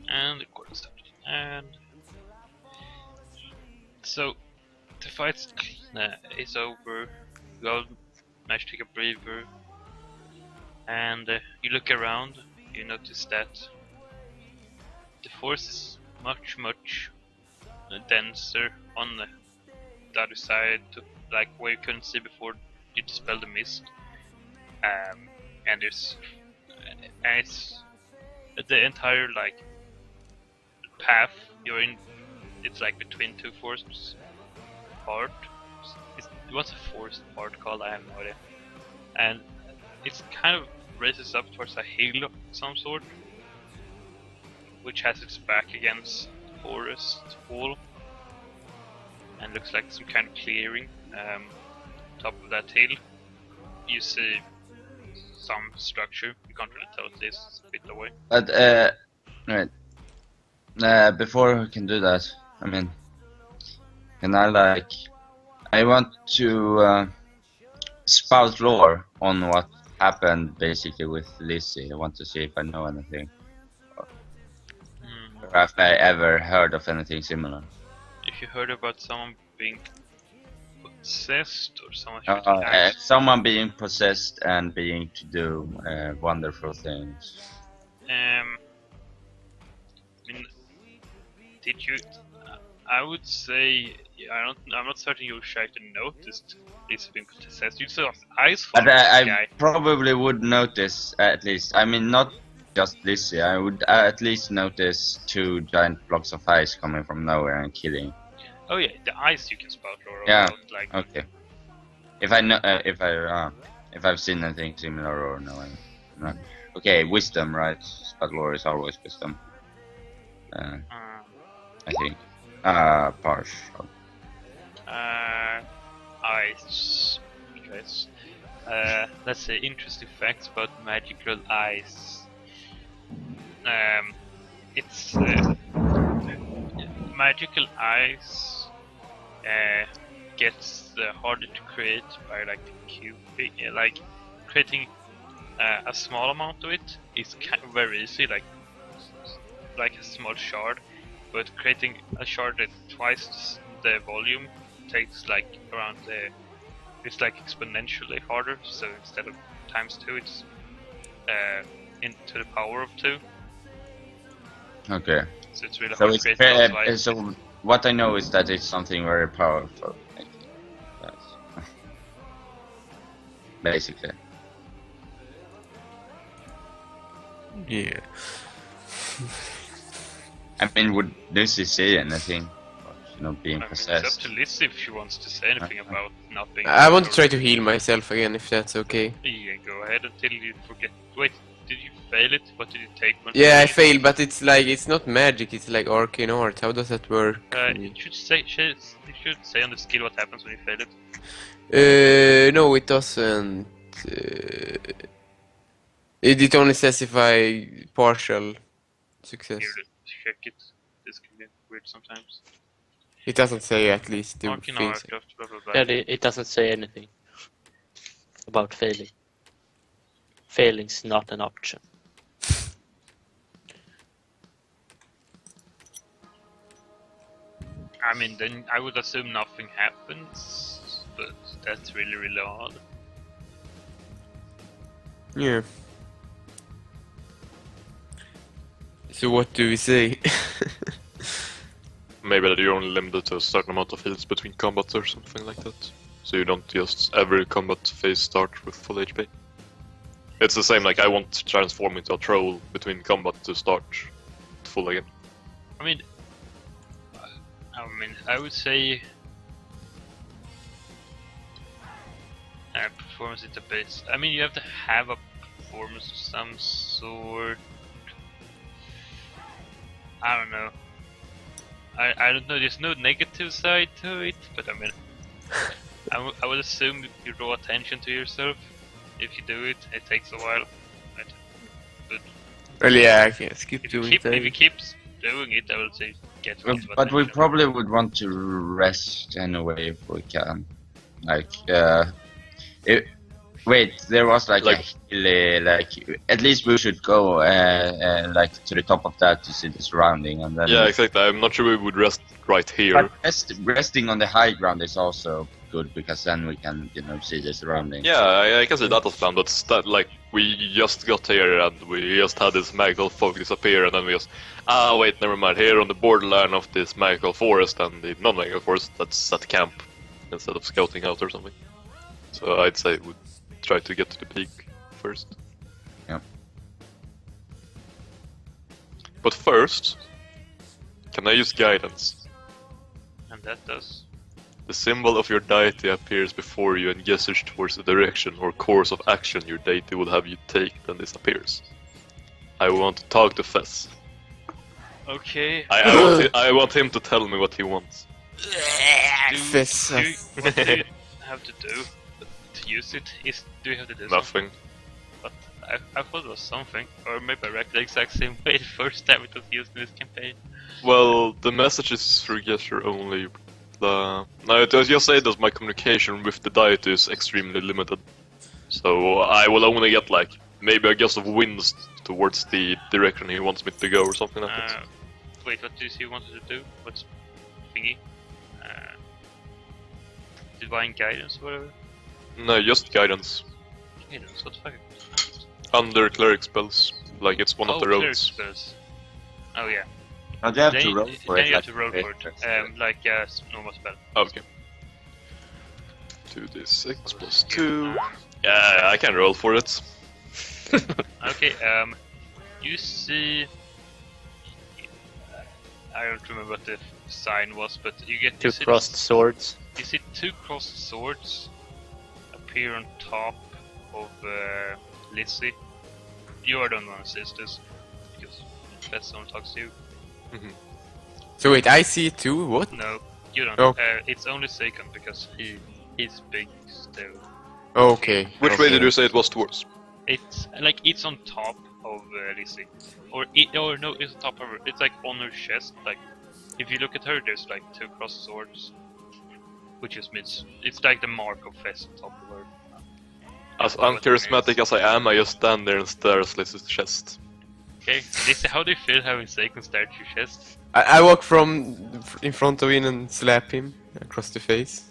And the recording started. And so the fight is over. You all manage to take a breather, and you look around. You notice that the force is much denser on the other side, like where you couldn't see before you dispelled the mist. And it's the entire like path you're in. It's like between two forces part. What's a forest part called? I have no idea. And it's kind of raises up towards a hill of some sort, which has its back against the forest wall, and looks like some kind of clearing. Top of that hill, you see some structure. You can't really tell if it's a bit away. But right. Before we can do that, I mean, can I want to spout lore on what happened basically with Lizzie. I want to see if I know anything, or if I ever heard of anything similar. If you heard about someone being possessed or someone someone being possessed and being to do wonderful things. I mean, did you? I would say I'm not certain you tried to notice this being possessed. You saw eyes from But this I guy. probably would notice at least. I mean, not just Lizzie. I would at least notice two giant blocks of ice coming from nowhere and killing. Oh yeah, the eyes you can spout lore Yeah. about, like. Okay. If I know, if I've seen anything similar or no. Okay, wisdom, right? Spout lore is always wisdom. I think. Partial. Eyes. Yes. Let's say interesting facts about magical eyes. It's magical eyes gets harder to create by like cubing, like creating a small amount of it is kind of very easy, like a small shard. But creating a shard that's twice the volume takes like around it's like exponentially harder. So instead of times 2, it's into the power of 2. Okay. So it's really hard to create those lights. So what I know is that it's something very powerful. Yes. Basically. Yeah. I mean, would Lucy say anything? Being I mean, possessed. it's up to Lizzie if she wants to say anything about not being. I want to try to heal myself again, if that's okay. Yeah, go ahead until you forget. Wait, did you fail it? What did you take? Yeah, I failed, but it's like, it's not magic, it's like arcane art. How does that work? You should say on the skill what happens when you fail it. No, it doesn't. It only says if I partial success. Here, check it. This can be weird sometimes. It doesn't say at least the Arcane things. art, blah blah blah. Yeah, it doesn't say anything about failing. Failing's not an option. I mean, then I would assume nothing happens, but that's really odd. Yeah. So what do we say? Maybe that you're only limited to a certain amount of heals between combats or something like that. So you don't just every combat phase start with full HP. It's the same, like I won't transform into a troll between combat to start full again. I mean, I would say performance is the best. I mean, you have to have a performance of some sort. I don't know. I don't know. There's no negative side to it, but I mean, I would assume you draw attention to yourself. If you do it, it takes a while. But Well, yeah, I can skip if you doing keep things. doing it, I will say get. But we probably would want to rest anyway if we can. Like, Wait, there was like Like- a hill, like at least we should go like to the top of that to see the surrounding, and then Yeah, exactly. I'm not sure we would rest right here. But resting on the high ground is also good because then we can see the surrounding. Yeah, I can see that as planned, but like we just got here and we just had this magical fog disappear, and then we just wait, never mind. Here on the borderline of this magical forest and the non-magical forest, let's set camp instead of scouting out or something. So I'd say we'd try to get to the peak first. Yep. But first, can I use guidance? And that does. The symbol of your deity appears before you and gestures towards the direction or course of action your deity would have you take, then this appears. I want to talk to Fess. Okay. I want him to tell me what he wants. Fess. What do you have to do to use it? Do you have to do something? Nothing. But I thought it was something. Or maybe I read the exact same way the first time it was used in this campaign. Well, the message is through gesture only. No, it just say that my communication with the deity is extremely limited. So I will only get like maybe a gust of winds towards the direction he wants me to go or something like that. Wait, what did you wanted to do? What's thingy? Divine guidance or whatever? No, just guidance. Guidance, what the fuck? Under cleric spells. Like it's one of the cleric roads. spells. Oh yeah. But you have Then to you- roll for then it. you have like to roll a for it, crit. like a normal spell. Okay. 2d6 plus 2. Yeah, I can roll for it. Okay, you see... I don't remember what the sign was, but you get Two see crossed swords. You see two crossed swords appear on top of Lizzie. You are the one who says this, because that's someone talks to you. So wait, I see two. What? No, you don't. Oh. It's only Saken because he's big still. Okay. Which way did you say it was towards? It's like it's on top of Lizzie, or no, it's on top of her. It's like on her chest. Like if you look at her, there's like two crossed swords, which just means it's like the mark of Fest on top of her. As uncharismatic as I am, I just stand there and stare at Lizzie's chest. Okay, Lizzie, how do you feel having Saken stare at your chest? I walk from in front of him and slap him across the face.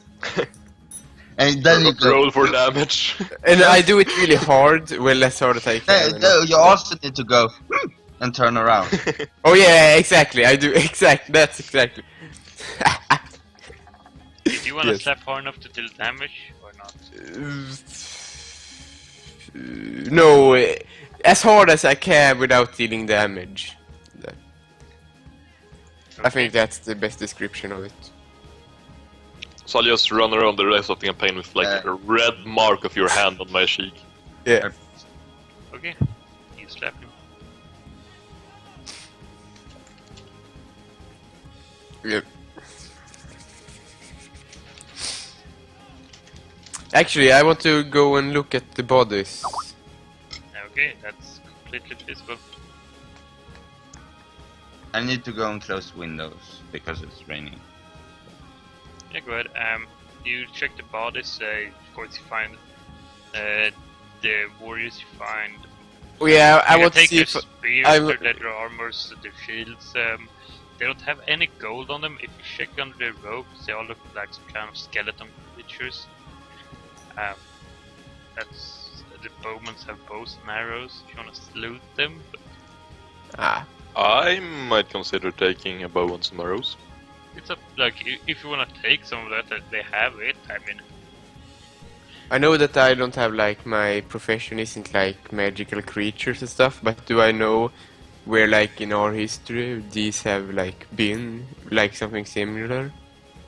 And then you go. Roll for damage. And I do it really hard, well less hard as I can. No, you also need to go and turn around. Oh yeah, exactly. I do exactly. That's exactly. Do you want to Yes. slap hard enough to deal damage or not? No, as hard as I can without dealing damage. I think that's the best description of it. So I'll just run around the rest of the campaign with like a red mark of your hand on my cheek. Yeah. Okay, you slap him. Yeah. Actually, I want to go and look at the bodies. Okay, that's completely feasible. I need to go and close windows because it's raining. Yeah, go ahead. You check the bodies. Of course, you find the warriors. You find. Oh yeah, You I can want to take see their if spears, I'm- their leather armors, their shields. They don't have any gold on them. If you check under their robes, they all look like some kind of skeleton creatures. That's the bowmen have bows and arrows. If you want to salute them, but I might consider taking a bow and some arrows. it's up. Like if you want to take some of that, they have it. I mean, I know that I don't have like my profession isn't like magical creatures and stuff, but do I know where like in our history these have like been like something similar?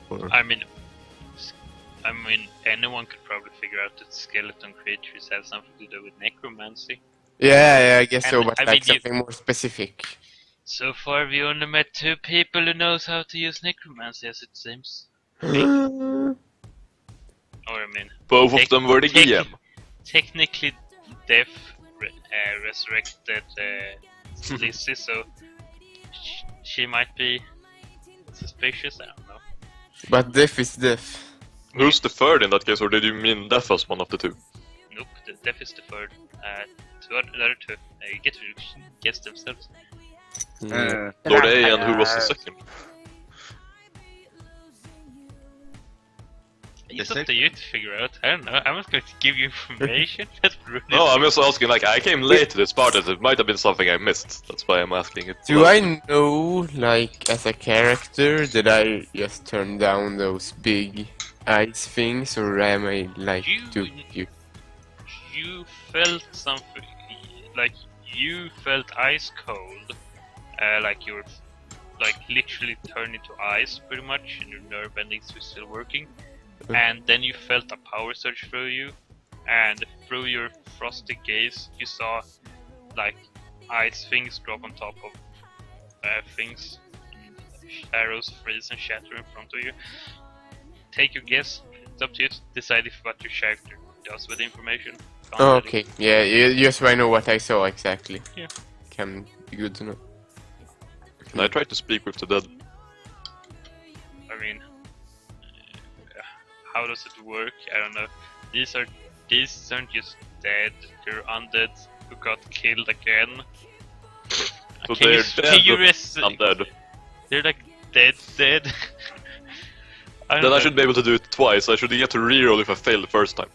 Or I mean, anyone could probably figure out that skeleton creatures have something to do with necromancy. yeah, I guess so, And, but I like mean, something more specific. So far, we only met 2 people who knows how to use necromancy, as it seems. Yeah, Or I mean, Both of them were the Tec- GM. technically, Death resurrected Lizzie, so she might be suspicious. I don't know. but death is death. Who's the third in that case, or did you mean Death as one of the two? Nope, death is deferred. The other two get to guess themselves. Yeah. Lord A, and who was the second? It's up to you to figure out. I don't know. I'm not going to give you information. That's rude. No, I'm just asking, like, I came late to this part, it might have been something I missed. That's why I'm asking it. Do I know, like, as a character, that I just turn down those big ice things, or am I, like, you? You felt something, like you felt ice cold, like you were, like literally turned into ice pretty much, and your nerve endings were still working. And then you felt a power surge through you, and through your frosty gaze, you saw like ice things drop on top of things, and arrows freeze and shatter in front of you. Take your guess. It's up to you to decide if what your character does with the information. Oh, okay, yeah, just so I know what I saw exactly. Yeah. Can be good to know. Can I try to speak with the dead? I mean, how does it work? I don't know. These aren't just dead. They're undead who got killed again. So Can they're you dead, but undead. They're like dead. I don't Then know. I should be able to do it twice. I should get to reroll if I fail the first time.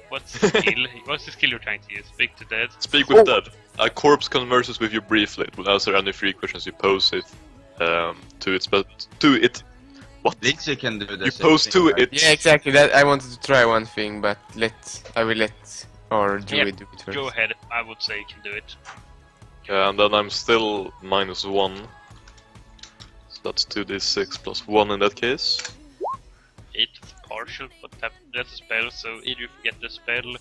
What's the skill? What's the skill you're trying to use? Speak to dead. Speak with dead. A corpse converses with you briefly. It will answer any 3 questions you pose it to it. What? Lixie can do the You same pose thing, to right? it. Yeah, exactly. That I wanted to try one thing, but I will let our druid do it first. Go ahead. I would say you can do it. And then I'm still -1. So that's 2d6 plus 1 in that case. It's partial, but that's a spell. So either you forget the spell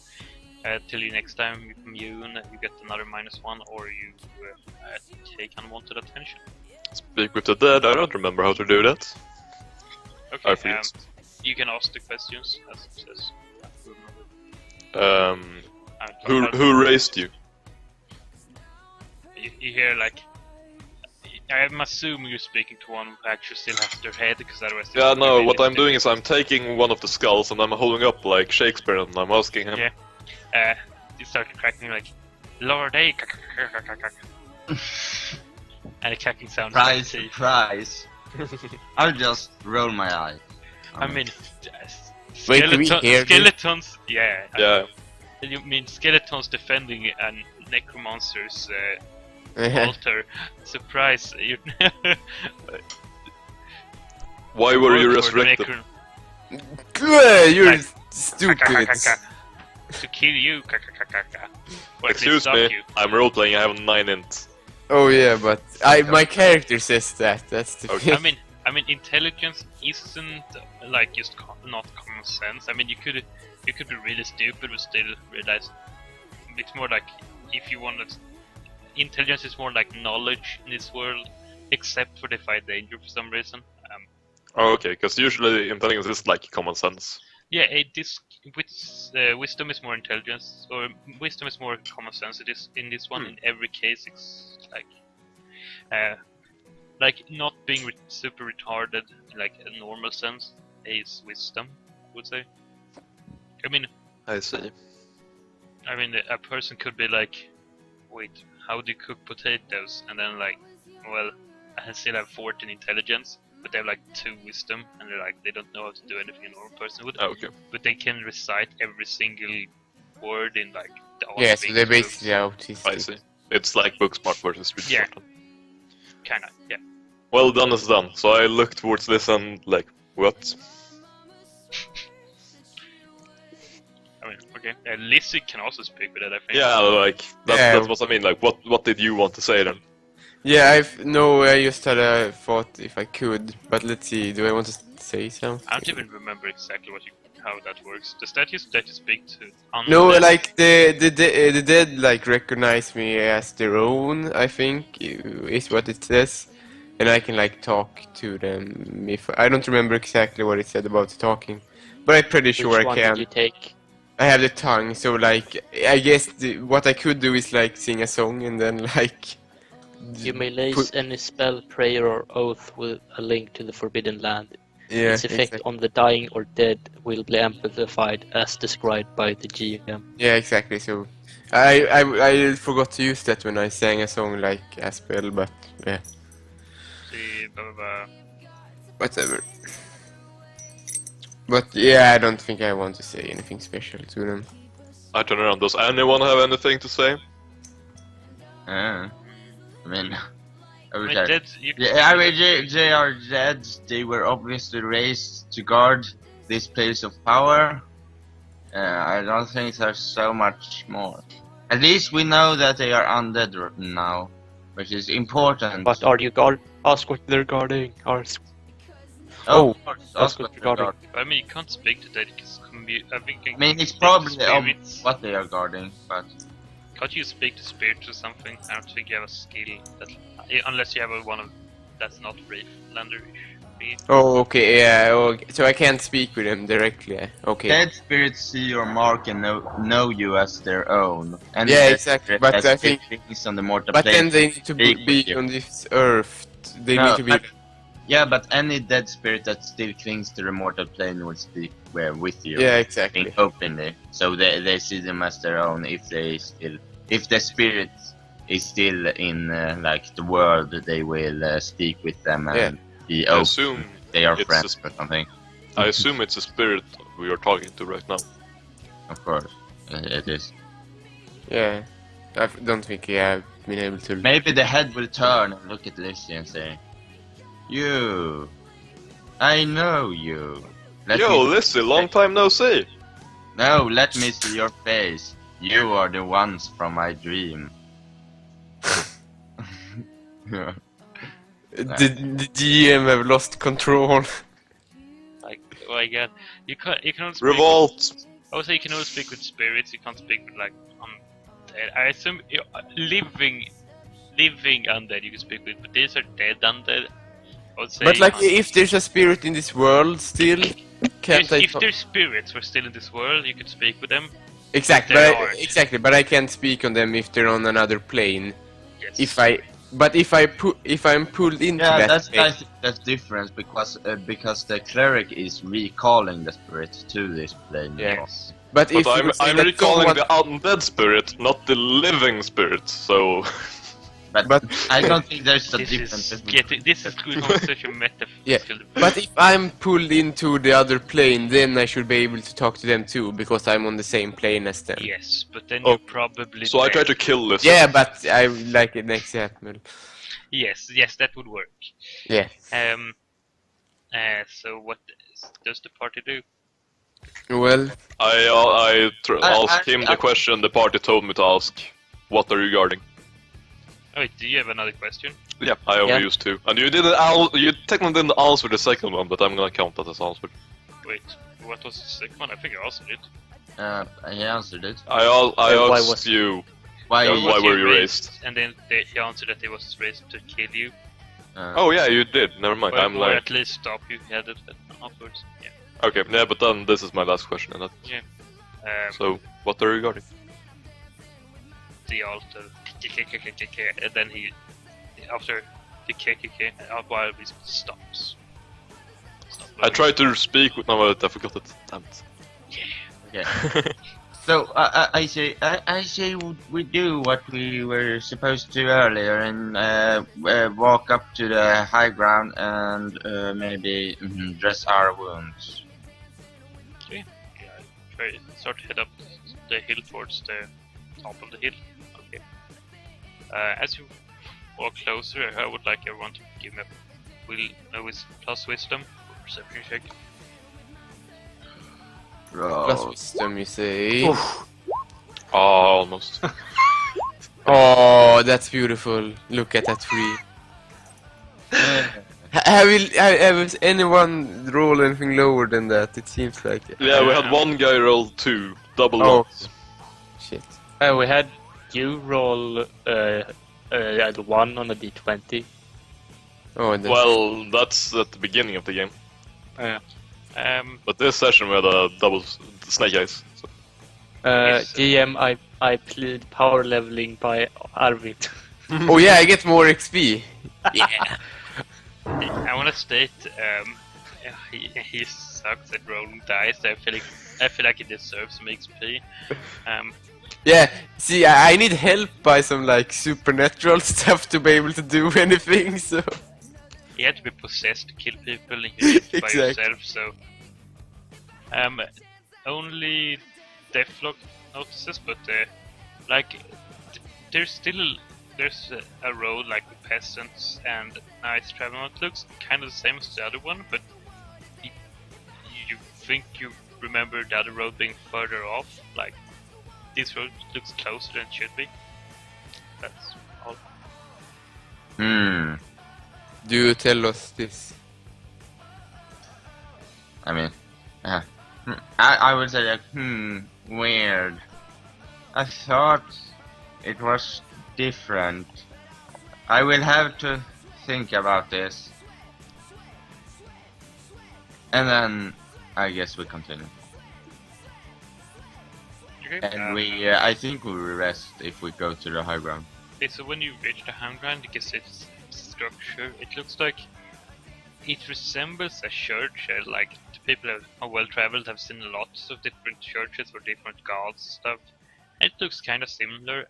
till you next time you commune, you get another -1, or you take unwanted attention. Speak with the dead. I don't remember how to do that. Okay. I forget. You can ask the questions as it says. Who raised you? You hear like. I'm assuming you're speaking to one who actually still has their head, because otherwise. Yeah, no. What I'm doing is I'm taking one of the skulls and I'm holding up like Shakespeare and I'm asking him. Yeah. You start cracking like, Lord A. And a cracking sound. Surprise. I'll just roll my eye. I mean, Wait, do we hear skeletons. Yeah. Yeah. You mean skeletons defending a necromancer's altar? Surprise! Why were you resurrected? You're Like, stupid. To kill you. Or at least Excuse stop me, you. I'm roleplaying, I have a 9 int. Oh yeah, but my character says that. That's the Okay. thing. I mean, intelligence isn't like just not common sense. I mean, you could be really stupid but still realize it's more like if you wanted. Intelligence is more like knowledge in this world, except for defy danger for some reason. Oh, okay, because usually intelligence is like common sense. Yeah, wisdom is more intelligence, or wisdom is more common sense. It is in this one. In every case, it's like not being super retarded, in like a normal sense, is wisdom, I would say. I mean, I see. a person could be like, wait, how do you cook potatoes? And then like, well, I still have 14 intelligence, but they have like 2 wisdom, and they're like, they don't know how to do anything a normal person would. Oh, okay. But they can recite every single word in like the Yeah, so they're books. basically autistic. I see. It's like book smart versus street Yeah. smart. Kinda, yeah. Well, done is done. So I look towards this and like, what? I mean, okay. Lizzie can also speak with it, I think. Yeah, like that's what I mean. Like, what did you want to say then? Yeah, I just had a thought if I could, but let's see. Do I want to say something? I don't even remember exactly how that works. Does that just let you speak to No, undead? like the dead like recognize me as their own. I think is what it says, and I can like talk to them. If I don't remember exactly what it said about the talking, but I'm pretty sure Which I one can. did you take? I have the tongue, so like I guess what I could do is like sing a song and then like. You may lace any spell, prayer, or oath with a link to the Forbidden Land Yeah, Its effect exactly. on the dying or dead will be amplified as described by the GM. Yeah, exactly. So, I forgot to use that when I sang a song like Aspel, but yeah, See, blah, blah, blah. whatever. But yeah, I don't think I want to say anything special to them. I turn around. Does anyone have anything to say? I mean, I mean, okay. dead, you can Yeah, I speak mean, with they are dead. They were obviously raised to guard this place of power. I don't think there's so much more. At least we know that they are undead now, which is important. But are you ask what they're guarding? Ask. Oh, of course, That's ask what what you're they're guarding. I mean, you can't speak to dead. I think I mean, it's speak to probably spirits. what they are guarding, but Can't you speak to spirits or something? I don't think you have a skill that, unless you have one of that's not Freelander-ish. Oh, okay, yeah. Okay. So I can't speak with them directly. Okay. dead spirits see your mark and know you as their own. And Yeah, dead exactly, spirit but has I think- things on the mortal But plane then they need to speak be with you. on this earth. They No, need to be. but- Yeah, but any dead spirit that still clings to the mortal plane will speak with you. Yeah, exactly. Openly, so they see them as their own. If the spirit is still in like the world, they will speak with them and be I open. assume They are it's friends a- or something. I assume it's a spirit we are talking to right now. Of course, it is. Yeah. I don't think I've been able to. Maybe the head will turn and look at Lizzie and say, "You, I know you." Let Yo, me- Lizzie, long time no see. No, let me see your face. You are the ones from my dream. Yeah. The GM have lost control. Like, oh my god, you can only speak Revolt. I would say you can only speak with spirits. You can't speak with like undead. I assume living undead you can speak with, but these are dead undead. I would say. But like, you can't- if there's a spirit in this world still, can't I? if their spirits were still in this world, you could speak with them. Exactly, they but aren't. exactly, but I can't speak on them if they're on another plane. Yes. If I'm pulled into Yeah, that that's plane, I think that's different because the cleric is recalling the spirit to this plane. Yes. but if But you say I'm that recalling someone- the undead spirit, not the living spirit. So But I don't think there's a This difference. is this is going on such a metaphysical. Yeah, but if I'm pulled into the other plane, then I should be able to talk to them too, because I'm on the same plane as them. Yes, but then Oh, you're probably. I try dead. to kill Lizzie. Yeah, but I like an example. Yes, that would work. Yeah. So what does the party do? Well, I asked him I- the question the party told me to ask. What are you guarding? Oh, wait, do you have another question? Yeah, I only Yeah. used two. And you you technically didn't answer the second one, but I'm gonna count that as answered. Wait, what was the second one? I think I answered it. He answered it. I why asked was- you. Why? Yeah, he- why Was were he you raised? And then he answered that he was raised to kill you. Oh yeah, you did. Never mind. I'm or like, at least stop you. He had it afterwards. Yeah. okay, yeah, but then this is my last question. And that, so, what are you guarding? The altar. And then he, after the KKK, while he stops. I tried to speak with no, but I forgot it. Damn it. Okay. So I say we do what we were supposed to earlier and walk up to the high ground and maybe dress our wounds. Yeah, start to head up the hill towards the top of the hill. Okay. As you walk closer, I would like everyone to give me a plus wisdom or perception check. plus wisdom, you say. Oh, almost. Oh, that's beautiful. Look at that tree. Have anyone roll anything lower than that? It seems like it. Yeah, we had one guy roll 2, double Oh. ones. Shit. We had you roll 1 on a d20. Oh, that's... Well, that's at the beginning of the game. But this session we had a double snake eyes. So. Yes. GM, I plead power leveling by Arvid. Oh yeah, I get more XP. Yeah. I want to state he sucks at rolling dice. I feel like he deserves some XP. Yeah, see, I need help by some like supernatural stuff to be able to do anything, so... You had to be possessed to kill people, and you did it by Exactly. yourself, so... only Deathlock notices, but like, there's a road like with peasants and knights traveling. It looks kind of the same as the other one, but you think you remember the other road being further off. Like, this road looks closer than it should be. That's all. Do you tell us this? I mean, I would say like, weird. I thought it was different. I will have to think about this. And then, I guess we continue. Okay. And I think we will rest if we go to the high ground. Okay, so when you reach the high ground, you can see its structure. It looks like it resembles a church. Like, the people who are well traveled have seen lots of different churches for different gods stuff. And it looks kind of similar.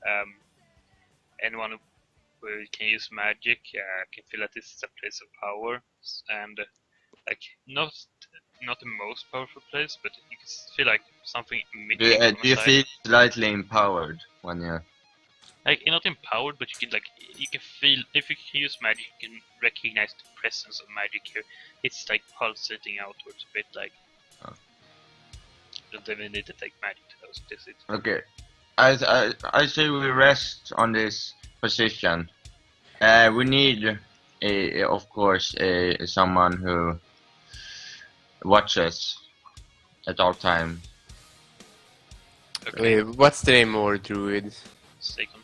Anyone who can use magic can feel that this is a place of power, and like not the most powerful place, but you can feel like something emitting from Do you inside. feel slightly empowered when you... Like, you're not empowered, but you can feel, if you can use magic, you can recognize the presence of magic here. It's like pulsating outwards a bit, like the divinity that take magic to those visits. Okay. I say we rest on this position. We need of course someone who watches at all time. Okay, What's the name of our druid? second.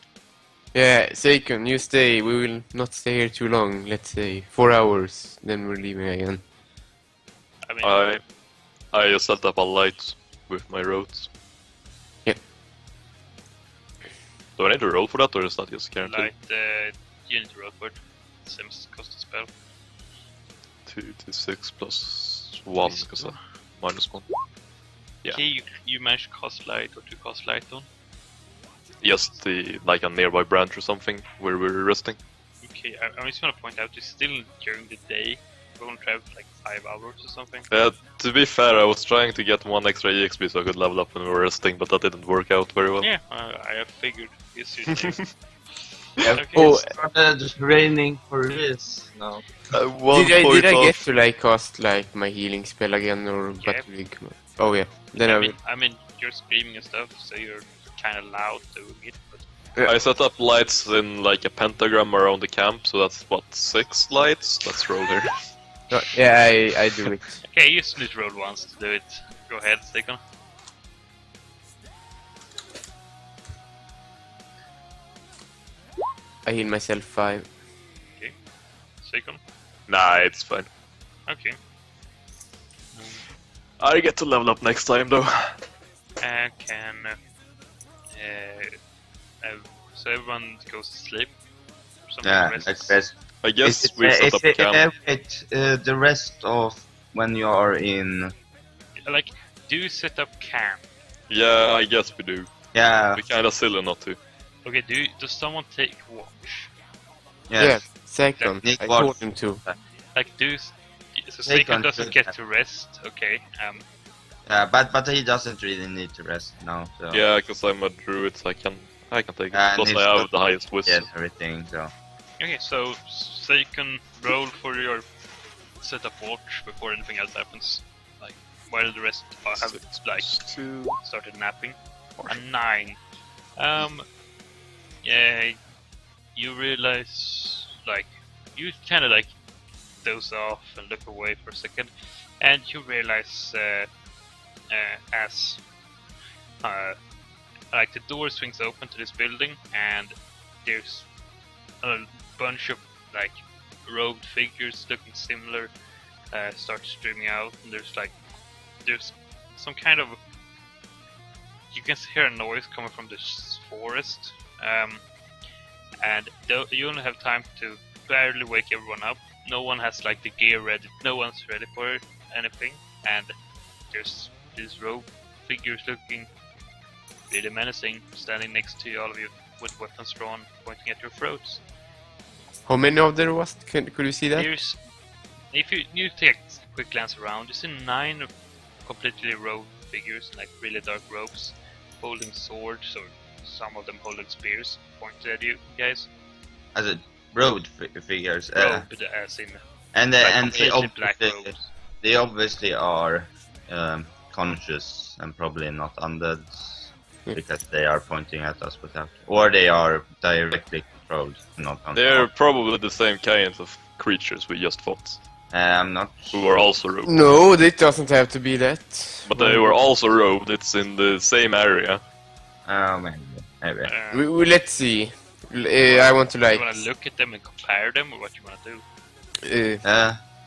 Yeah, Seikon, you stay. We will not stay here too long. Let's say 4 hours, then we're leaving again. I mean, I set up a light with my roads. Yeah. Do I need to roll for that, or is that just guaranteed? light, you need to roll for it. Same as cost of spell. 2d6 plus 1, Plus because two. minus 1. Yeah. Okay, you managed to cast light or to cast light on. Just like a nearby branch or something where we're resting. Okay, I just want to point out, it's still during the day. We're going to travel for like 5 hours or something. To be fair, I was trying to get 1 extra EXP so I could level up when we were resting, but that didn't work out very well. Yeah, I have figured. Yes, you do. Yeah, Okay. oh, It started raining for this now. Did I get to like cast like my healing spell again, or Yeah. but we come? Oh yeah, then I will. I mean, you're screaming and stuff, so you're kind of loud doing it. But I set up lights in like a pentagram around the camp, so that's what, 6 lights? Let's roll here. No, yeah, I do it. okay, you just need to roll once to do it. Go ahead, Second. I heal myself 5. Second. Nah, it's fine. Okay. I get to level up next time though. And can so everyone goes to sleep. Someone yeah, rests. that's best. I guess we set up camp. The rest of when you are in. Like, do you set up camp? Yeah, I guess we do. Yeah, We kinda silly not to. Okay, does someone take watch? Yeah, yes. second. Nick I was- told him to. Like, so Take Second on doesn't to get that. to rest. Okay. Yeah, but he doesn't really need to rest now. So. Yeah, because I'm a druid, so I can take it. And Plus he's I have got- the highest Yeah, wisdom. everything. So. Okay, so you can roll for your setup watch before anything else happens. Like, while the rest have like started napping. A 9. Yeah, you realize, like, you kind of like doze off and look away for a second, and you realize as like the door swings open to this building, and there's a bunch of like robed figures looking similar start streaming out, and there's some kind of, you can hear a noise coming from this forest, and you only have time to barely wake everyone up. No one has like the gear ready, no one's ready for it, anything, and there's these rogue figures looking really menacing, standing next to all of you with weapons drawn, pointing at your throats. How many of there was? Could you see that? Here's, if you take a quick glance around, you see 9 completely robed figures, like really dark robes, holding swords, or some of them holding spears, pointed at you guys. As a road figures. Robed as in And like and completely black robes. they obviously are conscious and probably not undead because they are pointing at us without, or they are directly controlled, not undead. They're probably the same kind of creatures we just fought, I'm not. who were also robed. No, it doesn't have to be that. But they were also robed, it's in the same area. Oh, maybe. Let's see. I want to You like. wanna look at them and compare them, or what you wanna do?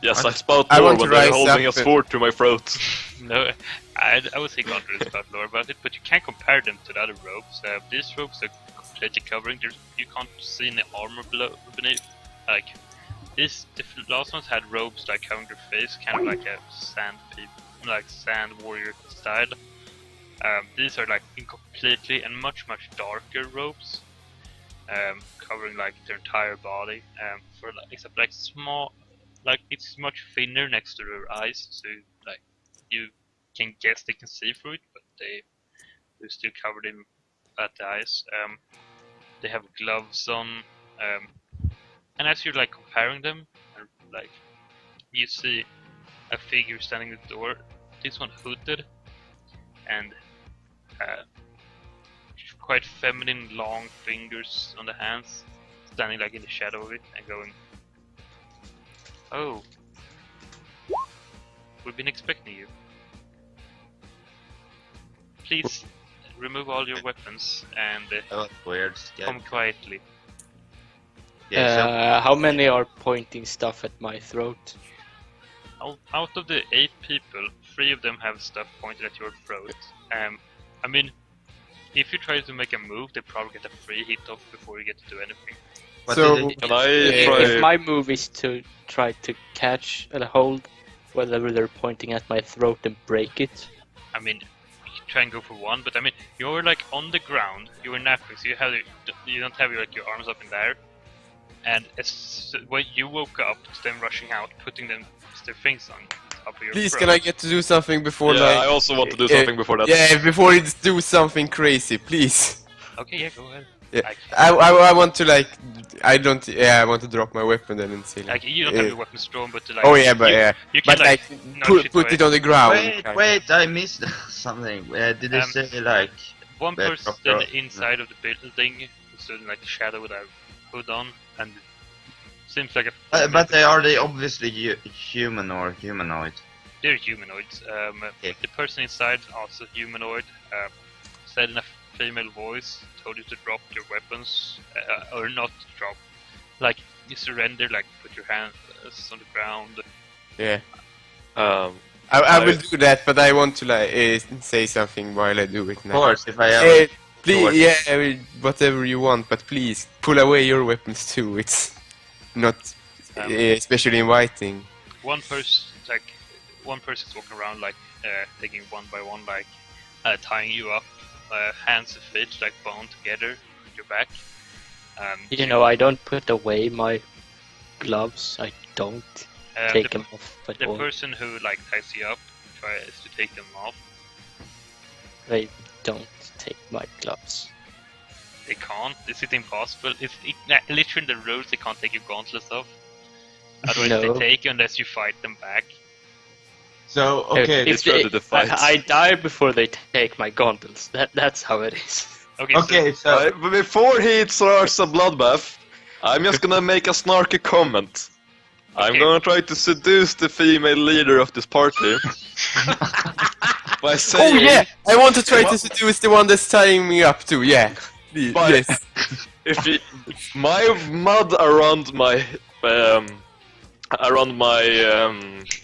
Yes, What? I spout I lore want to when they're rise holding a up and- sword to my throat. No, I would say contrary about lore about it, but you can't compare them to the other robes. These robes are completely covering. You can't see any armor below, beneath. Like the last ones had robes like covering their face, kind of like a sand warrior style. These are like completely and much darker robes, covering like their entire body. Except like small. Like it's much thinner next to their eyes, so like you can guess they can see through it, but they're still covered in at the eyes. They have gloves on, and as you're like comparing them, like you see a figure standing at the door. This one hooded and quite feminine, long fingers on the hands, standing like in the shadow of it and going. Oh, we've been expecting you. Please remove all your weapons and That was weird. come quietly. How many are pointing stuff at my throat? Out of the 8 people, 3 of them have stuff pointed at your throat. I mean, if you try to make a move, they probably get a free hit off before you get to do anything. What So- did it- Can I If try? my move is to try to catch and hold whatever they're pointing at my throat and break it, I mean, you can try and go for one, but I mean, you're like on the ground, you're napping, so you don't have your arms up in the air. And when you woke up, to them rushing out, putting their things on top of your Please, throat. can I get to do something before Yeah, like? I also want to do something before that. Yeah, before it do something crazy, please. Okay, yeah, go ahead. Yeah. Like, I want to like. I don't. Yeah, I want to drop my weapon then and see. like you don't have your weapons drawn, but like. Oh yeah, but you, yeah. You can But like, nudge put away. it on the ground. Wait, I missed something. Did they Um, say like? One Bed person drop. inside of the building stood in like the shadow with a hood on, and seems like a. But they obviously human or humanoid? They're humanoids. Okay. The person inside, also humanoid, said in a female voice, told you to drop your weapons, or not drop. Like, you surrender, like, put your hands on the ground. Yeah. Um, I will do that, but I want to like say something while I do it Of now. course, if I have. Please, sword. yeah, I mean, whatever you want, but please pull away your weapons too. It's not especially inviting. One person's walking around, like, taking one by one, like, tying you up, hands and feet, like, bound together with your back. you know, I don't put away my gloves. I don't take them off at The all. person who, like, ties you up tries to take them off. They don't take my gloves. They can't. Is it impossible? Literally in the rules, they can't take your gauntlets off. Otherwise, No. they take you unless you fight them back. So okay, If ready to fight. I die before they take my gauntlets. That's how it is. Okay. okay. So but before he starts a bloodbath, I'm just gonna make a snarky comment. I'm Okay. gonna try to seduce the female leader of this party by Oh saying, yeah, I want to try to What? seduce the one that's tying me up too. Yeah, please, But- yes. if he, my mud around my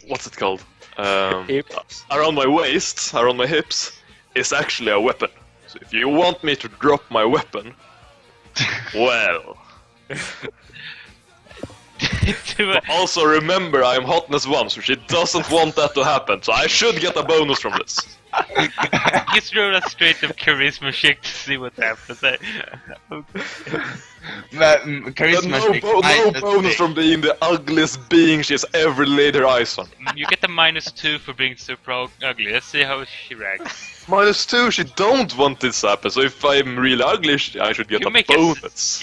what's it called? Hips. Around my waist, around my hips, is actually a weapon. So if you want me to drop my weapon, well, Also remember, I'm hotness 1, so she doesn't want that to happen, so I should get a bonus from this. Just roll a straight up charisma check to see what happens. Charisma no check, no minus bonus six. from being the ugliest being she's ever laid her eyes on. You get a -2 for being super ugly. Let's see how she ranks. -2, she don't want this to happen, so if I'm really ugly, I should get You a make bonus.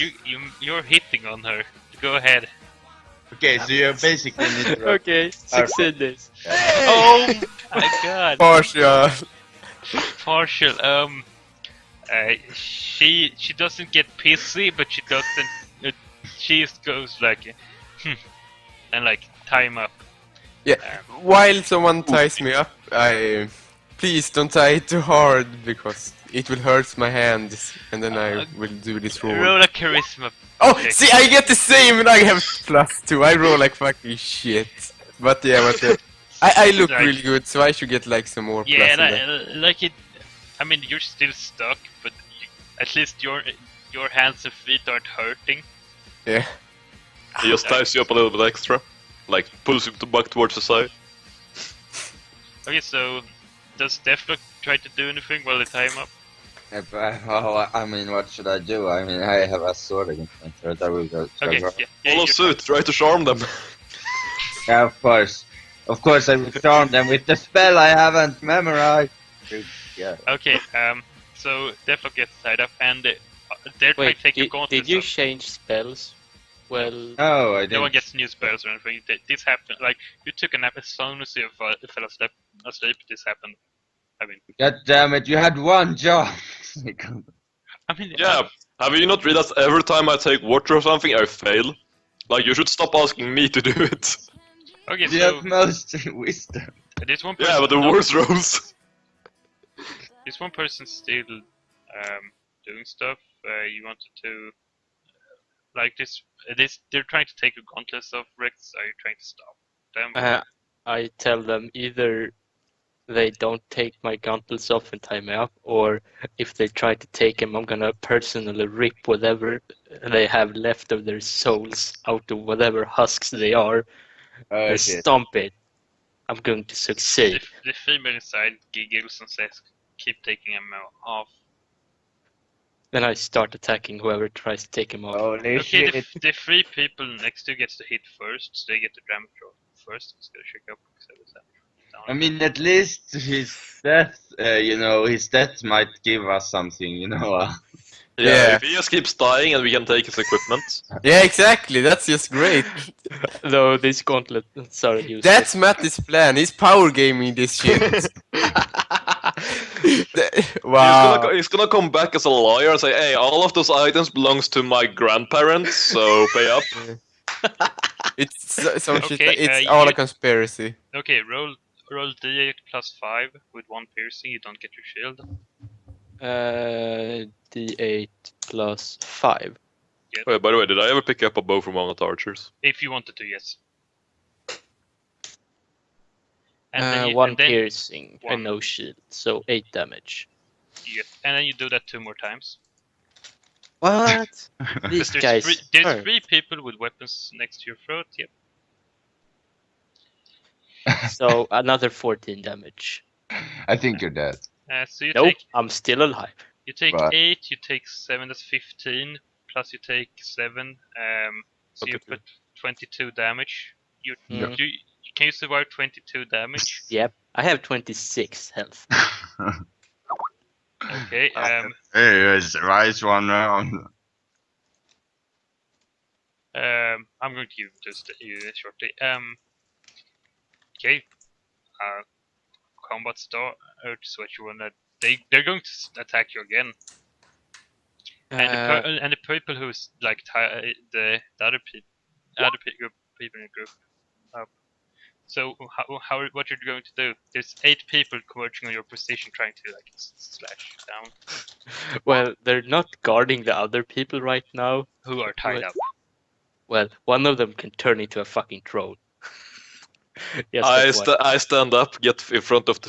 you're hitting on her. Go ahead. Okay, so you're basically an interrupt. Okay, succeed this. Oh my god. Partial. Partial. She doesn't get pissy, but she doesn't. She just goes like, and like time up. Yeah. While someone ties me up, I please don't tie it too hard because it will hurt my hands, and then I will do this roll. Roll a charisma. Oh, check. see, I get the same, and I have +2. I roll like fucking shit. But yeah, I look Like- really good, so I should get like some more plus. Yeah, in that. like it. I mean, you're still stuck, but at least your hands and feet aren't hurting. Yeah. He just ties you up a little bit extra. Like, pulls you back towards the side. Okay, so does Deathlock try to do anything while they tie him up? I mean, what should I do? I mean, I have a sword against my throat. I will go. Okay, yeah, Follow you're suit, try to charm them. Yeah, of course. Of course, I will charm them with the spell I haven't memorized. Yeah. Okay, so Deathlock gets tied up, and they're trying Wait, to take your gauntlets did you off. change spells? Well, No, I No didn't. one gets new spells or anything. This happened, like, you took a nap as soon as you fell asleep, this happened. I mean, God damn it! You had one job. I mean, Yeah, have you not realized every time I take water or something, I fail? Like, you should stop asking me to do it. okay, The so utmost wisdom. this one person, Yeah, but the worst rolls. this one person's still doing stuff. You wanted to, like this, they're trying to take your gauntlets off, Rex. Are you trying to stop them? I tell them either they don't take my gauntlets off and tie me up, or if they try to take them, I'm gonna personally rip whatever they have left of their souls out of whatever husks they are Oh and shit. stomp it. I'm going to succeed. The female inside giggles and says, "Keep taking them off." Then I start attacking whoever tries to take him off. Holy Okay, shit. the three people next to gets to hit first, so they get the damage roll first. Let's go check up. I mean, at least his death, his death might give us something, Yeah. If he just keeps dying and we can take his equipment. Yeah, exactly. That's just great. Though this gauntlet, sorry, useless. That's Matty's plan. He's power gaming this shit. Wow. He's gonna come back as a liar and say, hey, all of those items belongs to my grandparents, so pay up. It's some shit. Okay, It's all you- a conspiracy. Okay, roll d8 +5 with 1 piercing. You don't get your shield. D8 plus 5. Wait, by the way, did I ever pick up a bow from one of the archers? If you wanted to, yes. And One and then piercing one. and no shield, so 8 damage. and then you do that 2 more times. What? These There's guys. there's hurt. 3 people with weapons next to your throat. Yep. So another 14 damage. I think you're dead. So you Nope, take I'm still alive. 8. You take 7. That's 15. Plus you take 7. So you 22. put 22 damage. Mm. Can you survive 22 damage? Yep, I have 26 health. Okay. Hey, rise one round. I'm going to give this to you shortly. Okay. Combat start. What you wanna? They're going to attack you again. And the people who's like the other people in the group up. So what you're going to do? There's 8 people converging on your position, trying to like slash down. Well, they're not guarding the other people right now. Who are tied up? Well, one of them can turn into a fucking troll. Yes, that's why. I stand up, get in front of the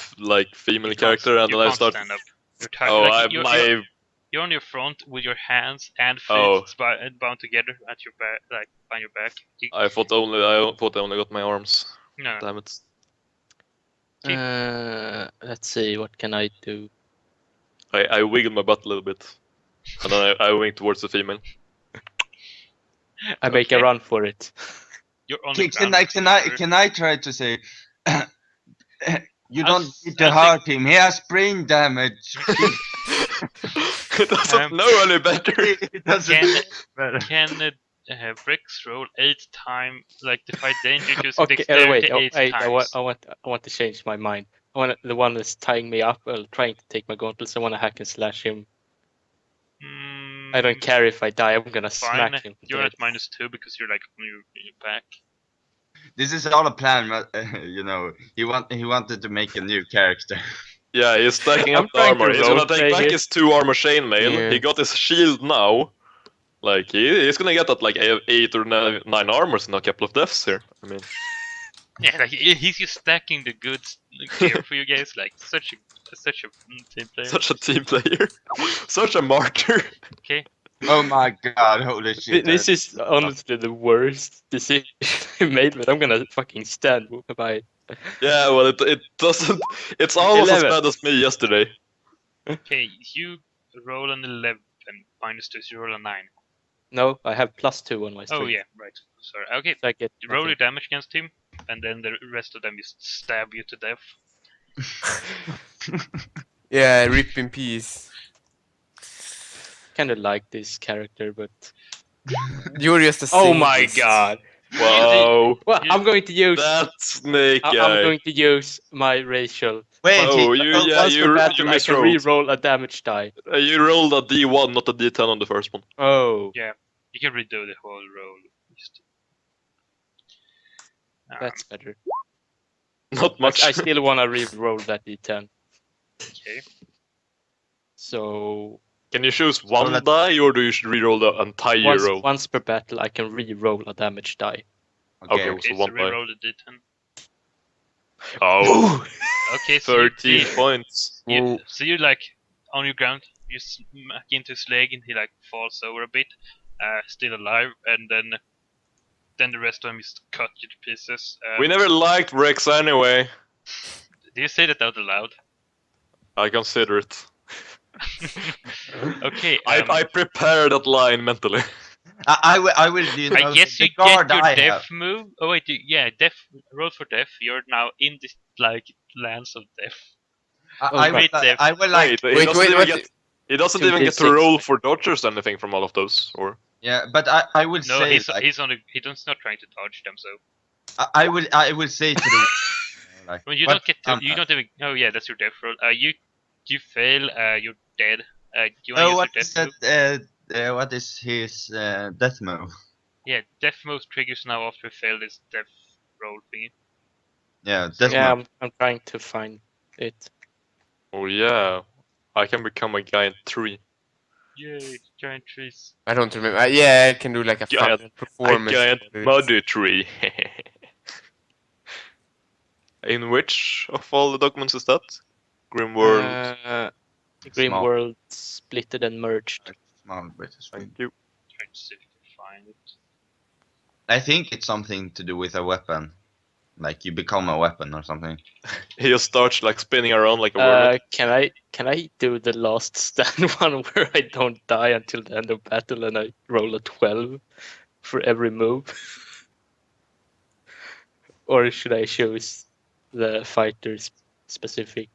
female You character, can't- and you then I can't start. stand up. You're tied. Oh, like, You're on your front with your hands and feet Oh. bound together at your back, like on your back. I thought I only got my arms. No. Damn it. Let's see, what can I do? I wiggled my butt a little bit, and then I winked towards the female. I make a Okay. run for it. You're on the Can ground. can I try to say? You I'll don't s- need to I'll hurt him. He has brain damage. It doesn't know any better. It doesn't Can matter. can Bricks roll 8 times, like defy danger using Okay, dexterity wait, 8 I times? want to change my mind. I want the one that's tying me up, trying to take my gauntlets. I want to hack and slash him. I don't care if I die. I'm gonna Fine. smack him. You're dead. at -2 because you're like on your back. This is all a plan, but you know, he wanted to make a new character. Yeah, he's stacking I'm up the trying to armor. He's gonna roleplay take back here. his 2 armor chainmail. Yeah. He got his shield now. Like he's gonna get that like 8 or 9 armors and a couple of deaths here. I mean, Yeah, like he's just stacking the goods gear for you guys. Like such a team player. such a team player, such a martyr. Okay. Oh my god, holy shit. This is honestly the worst decision I made, but I'm gonna fucking stand by it. Yeah, well, it doesn't. It's almost 11. as bad as me yesterday. Okay, you roll an 11, -2, you roll a 9. No, I have +2 on my strength. Oh yeah, right. Sorry. Okay, So I get roll your nothing. damage against him, and then the rest of them just stab you to death. Yeah, rip in peace. Kinda like this character, but You're just a oh my sadist. god! Whoa, Well, I'm going to use. that snake I'm guy. going to use my racial. Wait, Oh, he- Once per battle, I can misrolled. re-roll a damage die. You rolled a D1, not a D10 on the first one. Oh, You can redo the whole roll. Just- that's better. Not much. I still want to re-roll that d10. okay. So Can you choose one let's- die, or do you should re-roll the entire roll? once per battle, I can re-roll a damage die. Okay, Okay, so so one die. reroll the d10. Oh, Okay, so 13 points. so you're like on your ground, you smack into his leg, and he like falls over a bit, still alive, and then the rest of them just cut you to pieces. We never liked Rex anyway. Do you say that out loud? I consider it. Okay. I prepared that line mentally. I will you know, I guess the you guard get your I death have. move. Oh wait, yeah, death. Roll for death. You're now in this like lands of death. I will Wait, I will like Wait, Wait, what? he doesn't Two even get to D6. roll for dodgers or anything from all of those, or yeah, but I will No, say he's like, he's on the he's not trying to dodge them. So I will say to the like, well, you what- don't get to. You don't even. Oh yeah, that's your death roll. You fail. You're dead. You Oh, want what to use is your death that? move? What is his death move? Yeah, death move triggers now after you fail this death roll thingy. Yeah, death Yeah, move. I'm trying to find it. oh yeah, I can become a giant tree. Yay, giant trees. I don't remember. Yeah, I can do like a Giant- fun A performance. giant for this. muddy tree. In which of all the documents is that? Grimworld. Grim Small. World splitted and merged. Small British Thank wing. you. Trying to see if I can find it. I think it's something to do with a weapon. Like you become a weapon or something. He just starts like spinning around like a worm. Can I do the last stand one where I don't die until the end of battle and I roll a 12 for every move? Or should I choose the fighter's specific?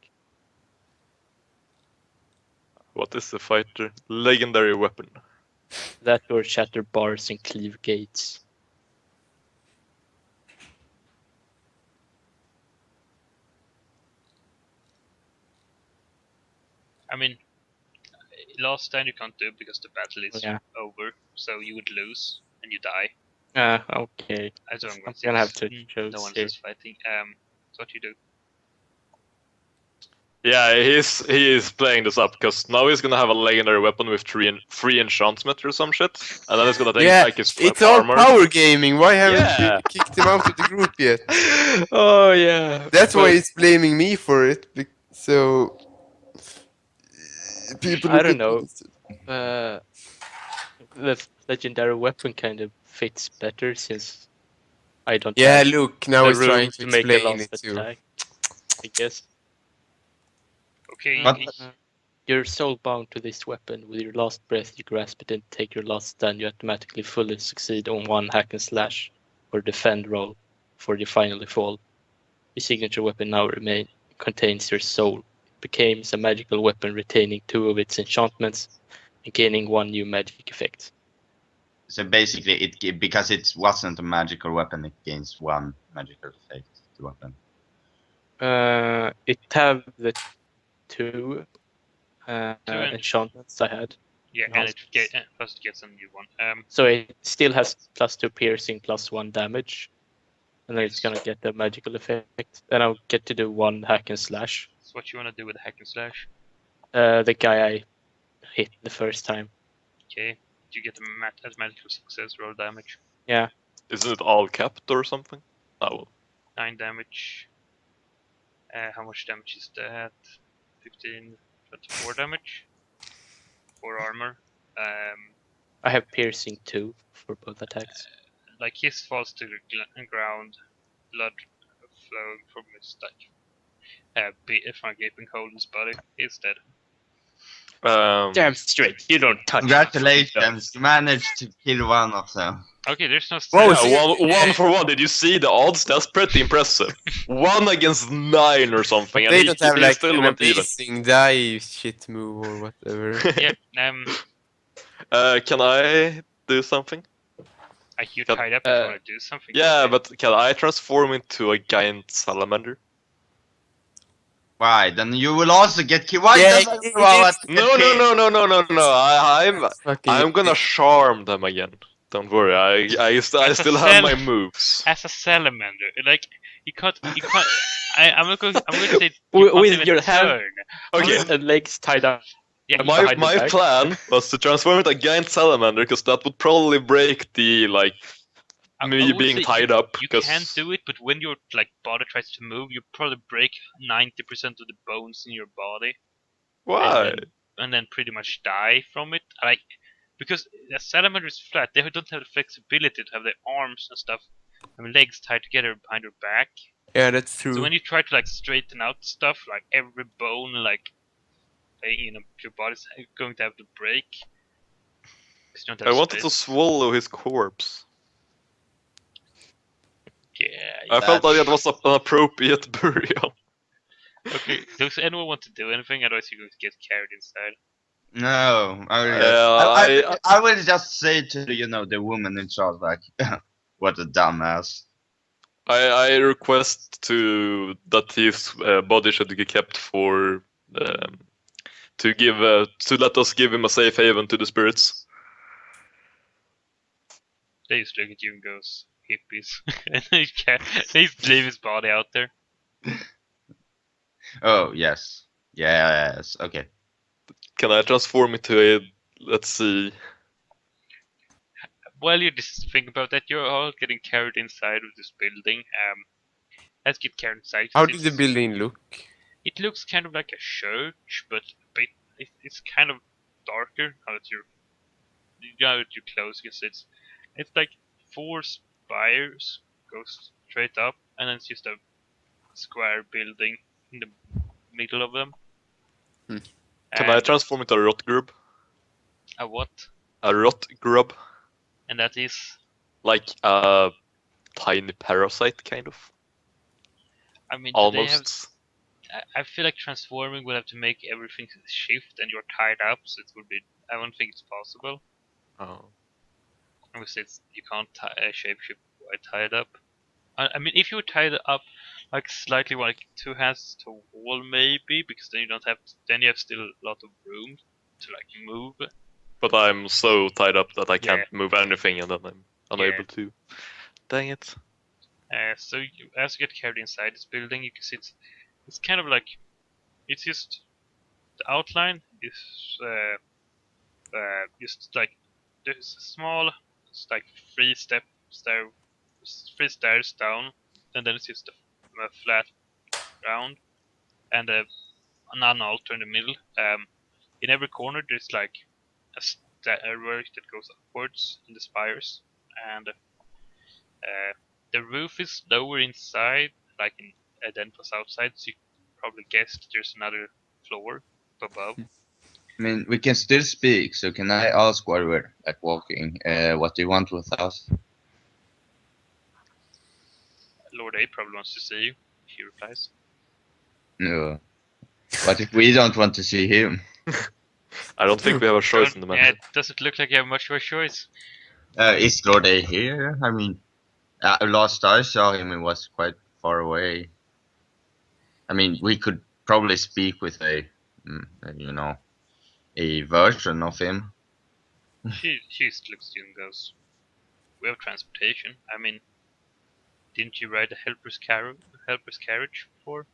What is the fighter? Legendary weapon. That or shatter bars and cleave gates? I mean, last stand you can't do because the battle is Yeah. over, so you would lose and you die. Okay. I don't I'm gonna have to no choose one's here. just fighting. So what you do? Yeah, he is playing this up because now he's gonna have a legendary weapon with free enchantment or some shit, and then he's gonna take Yeah, back his it's all armor. power gaming. Why haven't Yeah. you kicked him out of the group yet? Oh yeah. That's why But- he's blaming me for it. So people. I look don't at know. me. The legendary weapon kind of fits better since I don't Yeah, have look, now the he's trying room to to make a explain last it too. attack, I guess. Okay, What? You're soul bound to this weapon. With your last breath, you grasp it and take your last stand. You automatically fully succeed on one hack and slash or defend roll before you finally fall. Your signature weapon now contains your soul. It becomes a magical weapon retaining 2 of its enchantments and gaining 1 new magic effect. So basically, because it wasn't a magical weapon, it gains 1 magical effect. The weapon. It have the 2 Two enchantments I had. Yeah, and plus it gets a new one. So it still has +2 piercing, +1 damage. And then it's gonna get the magical effect. Then I'll get to do 1 hack and slash. So what you wanna do with the hack and slash? The guy I hit the first time. Okay, you get a magical success roll damage. Yeah. Isn't it all capped or something? Oh, well. 9 damage. How much damage is that? 15, 24 damage. 4 armor. I have piercing 2 for both attacks. Like his falls to the ground, blood flowing from his from a gaping hole in his body. He's dead. Damn straight, you don't touch Congratulations, you managed to kill one of them. Okay, there's no Whoa, stat. Yeah, one for one. Did you see the odds? That's pretty impressive. 1 against 9 or something, and They he, don't have he like still an went even. amazing die shit move or whatever. Yeah, Can I do something? are you tied up if you want to do something? Yeah, Okay. but can I transform into a giant salamander? Why? Then you will also get killed. Why Yeah, does everyone want to get No. Fucking I'm gonna charm them again. Don't worry, I still have my moves. As a salamander, like you can't. I'm going to say you can't with even your hand turn. Okay, and legs tied up. Yeah, my behind your back. plan was to transform into a giant salamander because that would probably break the I me would being say tied up. You 'Cause- can't do it, but when your body tries to move, you probably break 90% of the bones in your body. Why? And then pretty much die from it. Because the salamander is flat, they don't have the flexibility to have their arms and stuff and legs tied together behind their back. Yeah, that's true. So when you try to straighten out stuff, like every bone, your body's going to have to break. 'Cause you don't have I wanted to space. swallow his corpse. Yeah. I felt that it was an appropriate burial. Okay. Does anyone want to do anything? Otherwise, you're going to get carried inside. No, I will just say to the woman in charge, like, what a dumbass. I request that his body should be kept for to let us give him a safe haven to the spirits. They just look at you and goes, hippies. And they just leave his body out there. Oh, yes. Yes, okay. Can I transform into a, let's see. While you just think about that, you're all getting carried inside of this building. Let's get carried inside. How did the building look? It looks kind of like a church, but it's kind of darker now that you're close. Because it's like 4 spires go straight up, and then it's just a square building in the middle of them. Can I transform into a rot grub? A what? A rot grub? And that is? Like a tiny parasite, kind of. I mean, almost. I feel like transforming will have to make everything shift, and you're tied up, so it would be. I don't think it's possible. Oh. Obviously, you can't shapeshift while tied up. I mean, if you were tied up like slightly, like 2 hands to a wall, maybe, because then you don't have. Then you have still a lot of room to move. But I'm so tied up that I can't move anything, and then I'm unable to. Dang it. So as you get carried inside this building, you can see it's kind of like it's just the outline is just like there's a small, it's like 3 stairs down, and then it's just a flat ground and an altar in the middle. In every corner there's like a stairway that goes upwards in the spires, and the roof is lower inside, like than it was outside. So you probably guessed there's another floor above. I mean, we can still speak, so can I ask while we're like walking, what do you want with us? Lord A probably wants to see you. He replies. No. What if we don't want to see him? I don't think we have a choice in the matter. It doesn't look like you have much of a choice. Is Lord A here? I mean, last I saw him, he was quite far away. I mean, we could probably speak with a version of him. She looks at you and goes, "We have transportation. I mean, didn't you ride a helper's carriage before?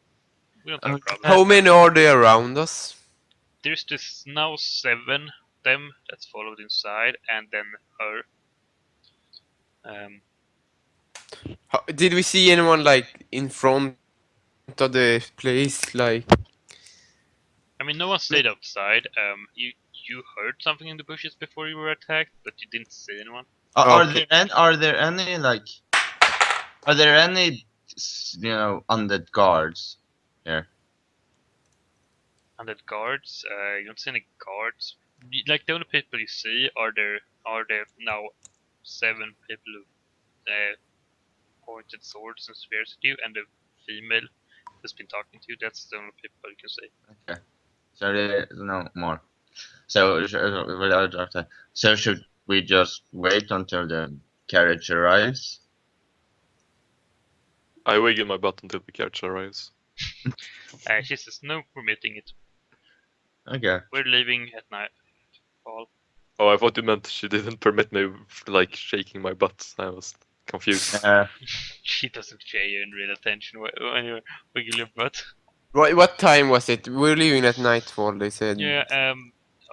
We don't have a problem." How many are there around us? There's this now 7 them that's followed inside, and then her. Did we see anyone like in front of the place? Like, I mean, no one stayed outside. You heard something in the bushes before you were attacked, but you didn't see anyone. Are Okay. there any undead guards here? And the guards, you don't see any guards. Like the only people you see are there now 7 people who pointed swords and spears at you, and the female who's been talking to you. That's the only people you can see. Okay. So there's no more. So should we just wait until the carriage arrives? I wiggle my butt until the carriage arrives. She says, "No, we're meeting it. Okay. We're leaving at nightfall." Oh, I thought you meant she didn't permit me, like, shaking my butt. I was confused. She doesn't pay you in real attention when you wiggle your butt. what time was it? We're leaving at nightfall. They said. Yeah.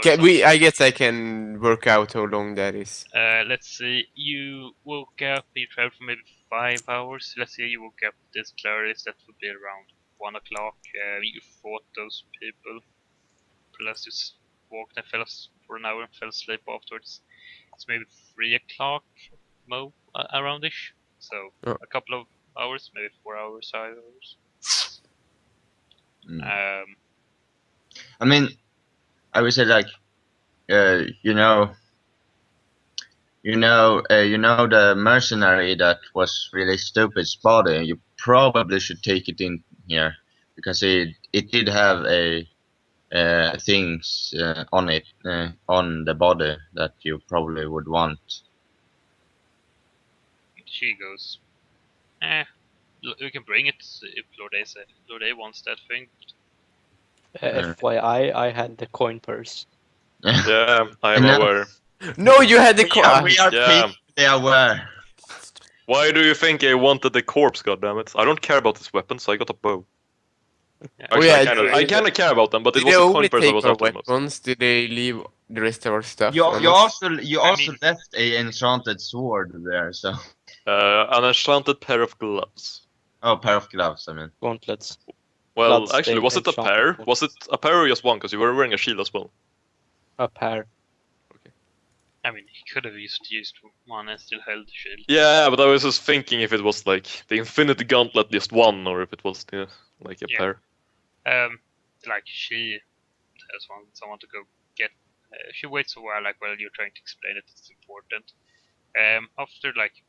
I guess I can work out how long that is. Let's see. You woke up. You traveled for maybe 5 hours. Let's say you woke up this Clarice. That would be around 1 o'clock. You fought those people. Plus, just walked and fell for an hour and fell asleep afterwards. It's maybe 3 o'clock, aroundish. So Oh. a couple of hours, maybe 4 hours, 5 hours. I mean, I would say like, the mercenary that was really stupid spotting. You probably should take it in here because it did have a things on it on the body that you probably would want. She goes, we can bring it if Lord A wants that thing. FYI, I had the coin purse. Yeah, I am No. aware. No, you had the We are Yeah. painfully aware. Why do you think I wanted the corpse, goddammit? I don't care about his weapons, so I got a bow. Actually, yeah, I kinda care about them, but it Did was they a only coin purse I take was our after the most. weapons? Did they leave the rest of our stuff? You on us? also mean- left a enchanted sword there, so An enchanted pair of gloves. pair of gloves. I mean, Gauntlets. Well, Bloodstained actually, was it a enchanted pair? gauntlets. Was it a pair or just one? Because you were wearing a shield as well. A pair. I mean, he could have used one and still held the shield. Yeah, but I was just thinking if it was like the Infinity Gauntlet just one, or if it was like a Yeah. pair. Like she has someone to go get. She waits a while, like while you're trying to explain it. It's important. After like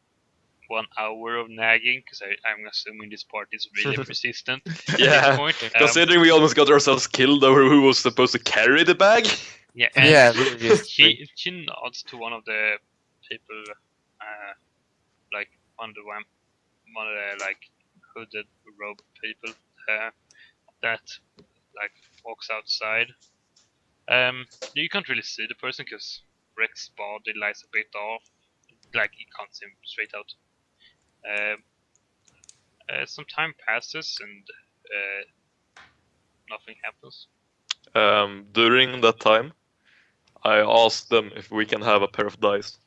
1 hour of nagging, because I'm assuming this part is really persistent at Yeah, this point. considering we almost got ourselves killed over who was supposed to carry the bag. Yeah, and Yeah, we were just she nods to one of the people, like one of the like hooded robe people that like walks outside. You can't really see the person because Rex's body lies a bit off, like you can't see him straight out. Some time passes and nothing happens. During that time, I asked them if we can have a pair of dice.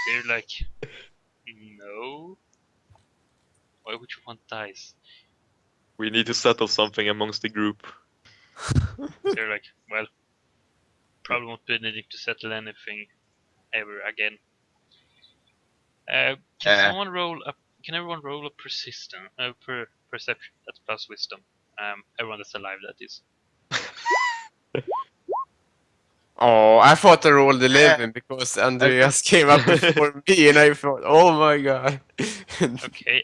They're like, no. Why would you want dice? We need to settle something amongst the group. They're like, well, probably won't be needing to settle anything ever again. Can Uh, someone roll a? Can everyone roll a perception? That's plus wisdom. Everyone that's alive, that is. Oh, I thought I rolled 11 because Andreas came up before me, and I thought, oh my god. Okay.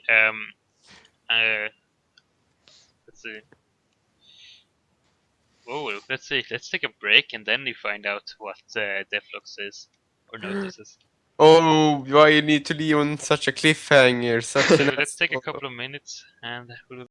Let's see. Whoa, let's see. Let's take a break and then you find out what Deathlock says or notices. Oh, why you need to leave on such a cliffhanger? Such an Let's take a asshole. couple of minutes and we'll